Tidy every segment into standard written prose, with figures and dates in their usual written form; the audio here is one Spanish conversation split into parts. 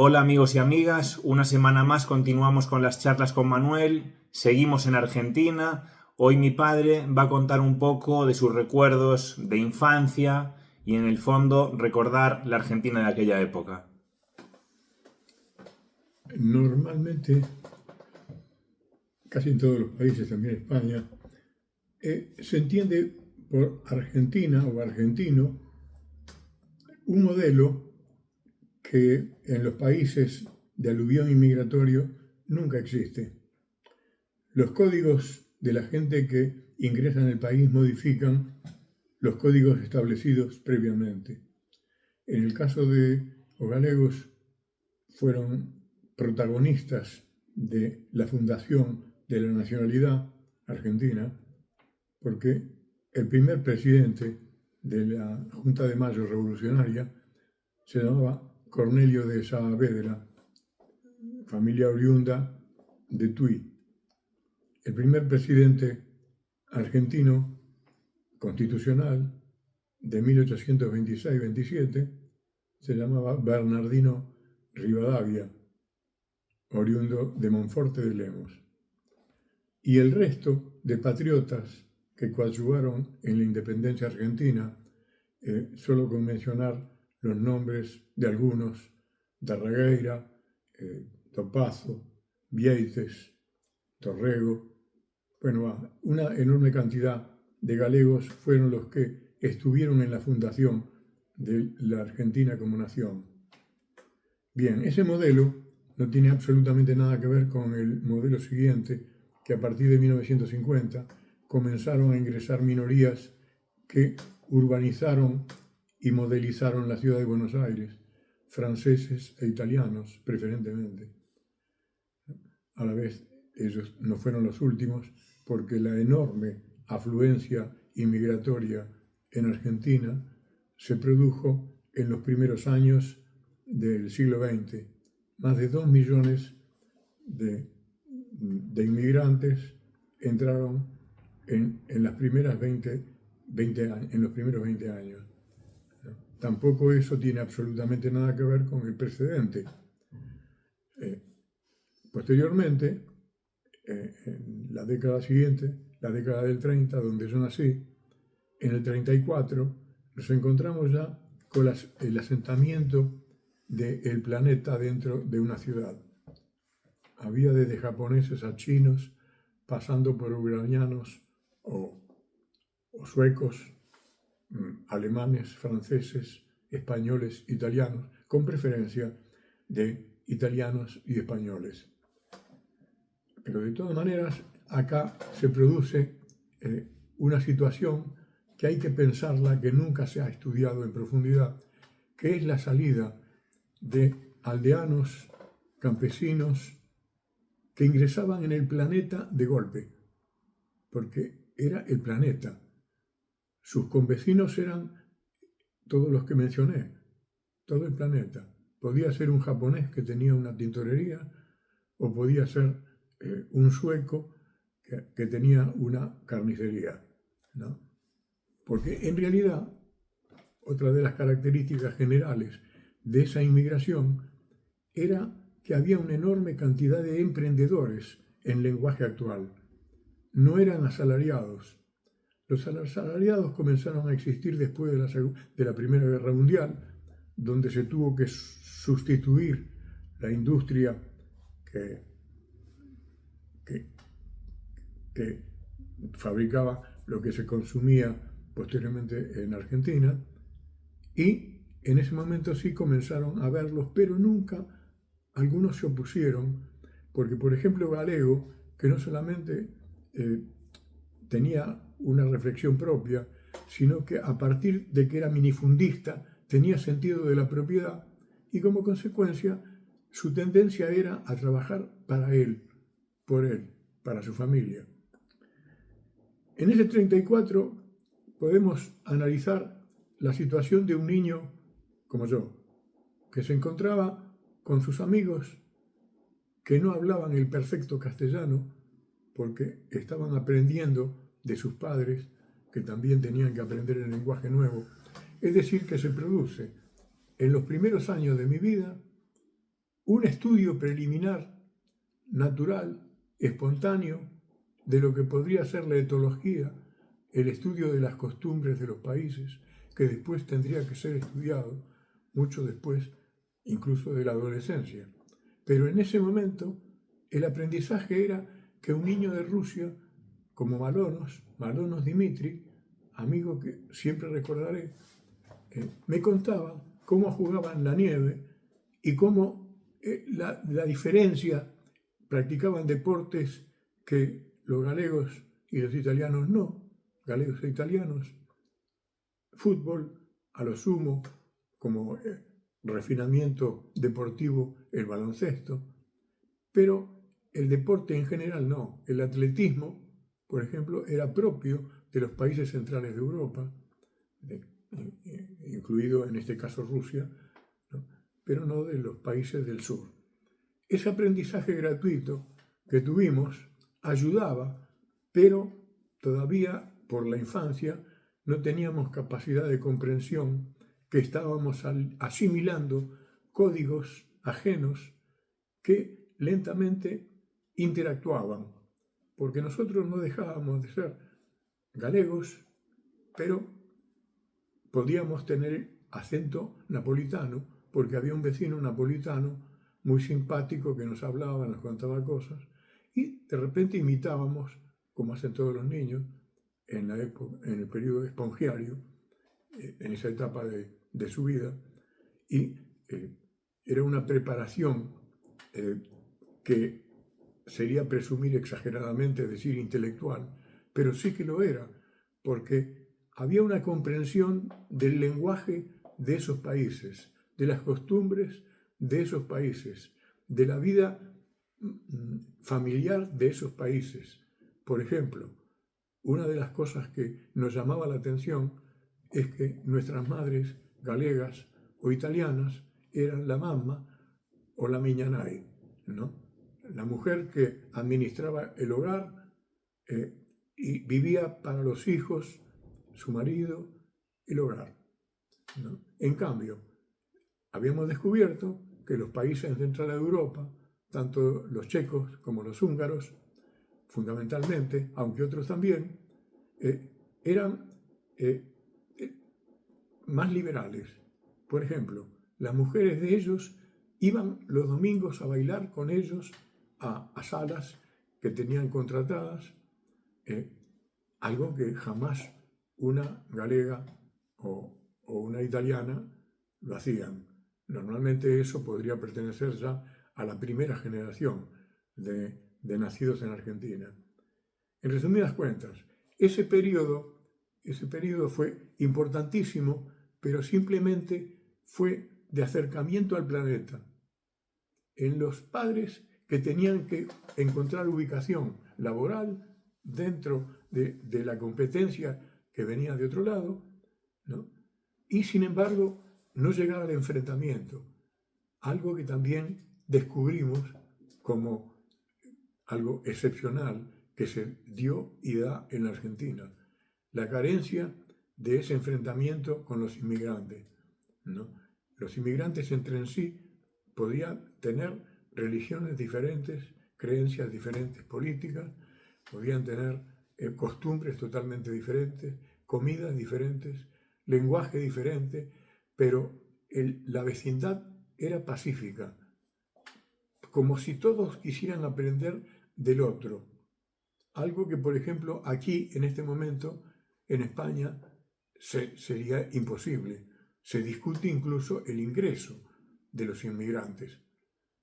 Hola amigos y amigas, una semana más continuamos con las charlas con Manuel, seguimos en Argentina. Hoy mi padre va a contar un poco de sus recuerdos de infancia y en el fondo recordar la Argentina de aquella época. Normalmente, casi en todos los países, también España, se entiende por Argentina o argentino un modelo que en los países de aluvión inmigratorio nunca existe. Los códigos de la gente que ingresa en el país modifican los códigos establecidos previamente. En el caso de los galegos, fueron protagonistas de la fundación de la nacionalidad argentina, porque el primer presidente de la Junta de Mayo revolucionaria se llamaba Cornelio de Saavedra, familia oriunda de Tui. El primer presidente argentino constitucional de 1826-27 se llamaba Bernardino Rivadavia, oriundo de Monforte de Lemos. Y el resto de patriotas que coadyuvaron en la independencia argentina, solo con mencionar los nombres de algunos: Darregueira, Topazo, Vieites, Torrego. Bueno, una enorme cantidad de galegos fueron los que estuvieron en la fundación de la Argentina como nación. Bien, ese modelo no tiene absolutamente nada que ver con el modelo siguiente, que a partir de 1950 comenzaron a ingresar minorías que urbanizaron y modelizaron la ciudad de Buenos Aires, franceses e italianos preferentemente. A la vez, ellos no fueron los últimos, porque la enorme afluencia inmigratoria en Argentina se produjo en los primeros años del siglo XX. Más de 2 millones de inmigrantes entraron en los primeros 20 años. Tampoco eso tiene absolutamente nada que ver con el precedente. Posteriormente, en la década siguiente, la década del 30, donde yo nací, en el 34, nos encontramos ya con el asentamiento del planeta dentro de una ciudad. Había desde japoneses a chinos, pasando por ucranianos o suecos, alemanes, franceses, españoles, italianos, con preferencia de italianos y españoles. Pero de todas maneras, acá se produce una situación que hay que pensarla, que nunca se ha estudiado en profundidad, que es la salida de aldeanos, campesinos, que ingresaban en el planeta de golpe, porque era el planeta. Sus convecinos eran todos los que mencioné, todo el planeta. Podía ser un japonés que tenía una tintorería, o podía ser un sueco que tenía una carnicería, ¿no? Porque en realidad, otra de las características generales de esa inmigración era que había una enorme cantidad de emprendedores en lenguaje actual. No eran asalariados. Los asalariados comenzaron a existir después de la Primera Guerra Mundial, donde se tuvo que sustituir la industria que fabricaba lo que se consumía posteriormente en Argentina, y en ese momento sí comenzaron a verlos, pero nunca algunos se opusieron, porque por ejemplo Galego, que no solamente tenía una reflexión propia, sino que a partir de que era minifundista tenía sentido de la propiedad, y como consecuencia su tendencia era a trabajar para él, por él, para su familia. En ese 34 podemos analizar la situación de un niño como yo, que se encontraba con sus amigos que no hablaban el perfecto castellano porque estaban aprendiendo de sus padres, que también tenían que aprender el lenguaje nuevo. Es decir, que se produce en los primeros años de mi vida un estudio preliminar, natural, espontáneo, de lo que podría ser la etología, el estudio de las costumbres de los países, que después tendría que ser estudiado, mucho después, incluso de la adolescencia. Pero en ese momento, el aprendizaje era que un niño de Rusia, como Malonos Dimitri, amigo que siempre recordaré, me contaba cómo jugaban en la nieve y cómo la diferencia, practicaban deportes que los galegos y los italianos no, galegos e italianos, fútbol a lo sumo, como refinamiento deportivo el baloncesto, pero el deporte en general no. El atletismo, por ejemplo, era propio de los países centrales de Europa, incluido en este caso Rusia, ¿no? Pero no de los países del sur. Ese aprendizaje gratuito que tuvimos ayudaba, pero todavía por la infancia no teníamos capacidad de comprensión, que estábamos asimilando códigos ajenos que lentamente interactuaban, porque nosotros no dejábamos de ser galegos, pero podíamos tener acento napolitano, porque había un vecino napolitano muy simpático que nos hablaba, nos contaba cosas, y de repente imitábamos, como hacen todos los niños, en el periodo espongiario, en esa etapa de su vida, y era una preparación que sería presumir exageradamente decir intelectual, pero sí que lo era, porque había una comprensión del lenguaje de esos países, de las costumbres de esos países, de la vida familiar de esos países. Por ejemplo, una de las cosas que nos llamaba la atención es que nuestras madres galegas o italianas eran la mamma o la miñanay, ¿no? La mujer que administraba el hogar y vivía para los hijos, su marido, el hogar, ¿no? En cambio, habíamos descubierto que los países centrales de Europa, tanto los checos como los húngaros, fundamentalmente, aunque otros también, eran más liberales. Por ejemplo, las mujeres de ellos iban los domingos a bailar con ellos a salas que tenían contratadas, algo que jamás una galega o una italiana lo hacían. Normalmente eso podría pertenecer ya a la primera generación de nacidos en Argentina. En resumidas cuentas, ese periodo fue importantísimo, pero simplemente fue de acercamiento al planeta. En los padres que tenían que encontrar ubicación laboral dentro de la competencia que venía de otro lado, ¿no? Y sin embargo no llegar al enfrentamiento, algo que también descubrimos como algo excepcional que se dio y da en la Argentina, la carencia de ese enfrentamiento con los inmigrantes, ¿no? Los inmigrantes entre sí podían tener religiones diferentes, creencias diferentes políticas, podían tener costumbres totalmente diferentes, comidas diferentes, lenguaje diferente, pero la vecindad era pacífica, como si todos quisieran aprender del otro. Algo que, por ejemplo, aquí, en este momento, en España, sería imposible. Se discute incluso el ingreso de los inmigrantes.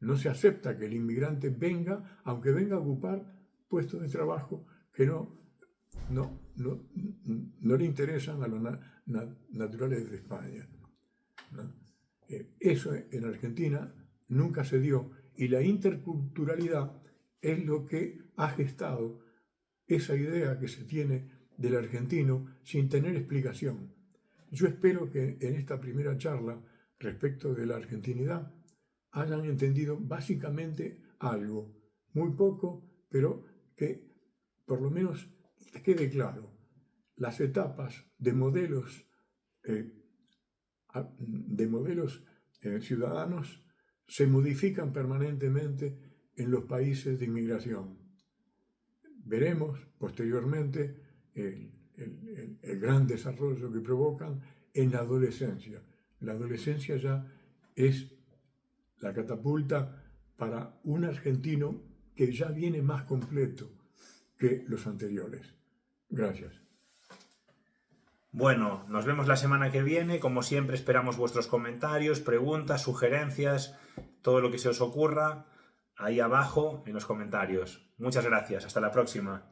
No se acepta que el inmigrante venga, aunque venga a ocupar puestos de trabajo que no le interesan a los naturales de España, ¿no? Eso en Argentina nunca se dio, y la interculturalidad es lo que ha gestado esa idea que se tiene del argentino sin tener explicación. Yo espero que en esta primera charla respecto de la argentinidad hayan entendido básicamente algo, muy poco, pero que por lo menos quede claro. Las etapas de modelos ciudadanos se modifican permanentemente en los países de inmigración. Veremos posteriormente el gran desarrollo que provocan en la adolescencia. La adolescencia ya es la catapulta para un argentino que ya viene más completo que los anteriores. Gracias. Bueno, nos vemos la semana que viene. Como siempre, esperamos vuestros comentarios, preguntas, sugerencias, todo lo que se os ocurra ahí abajo en los comentarios. Muchas gracias. Hasta la próxima.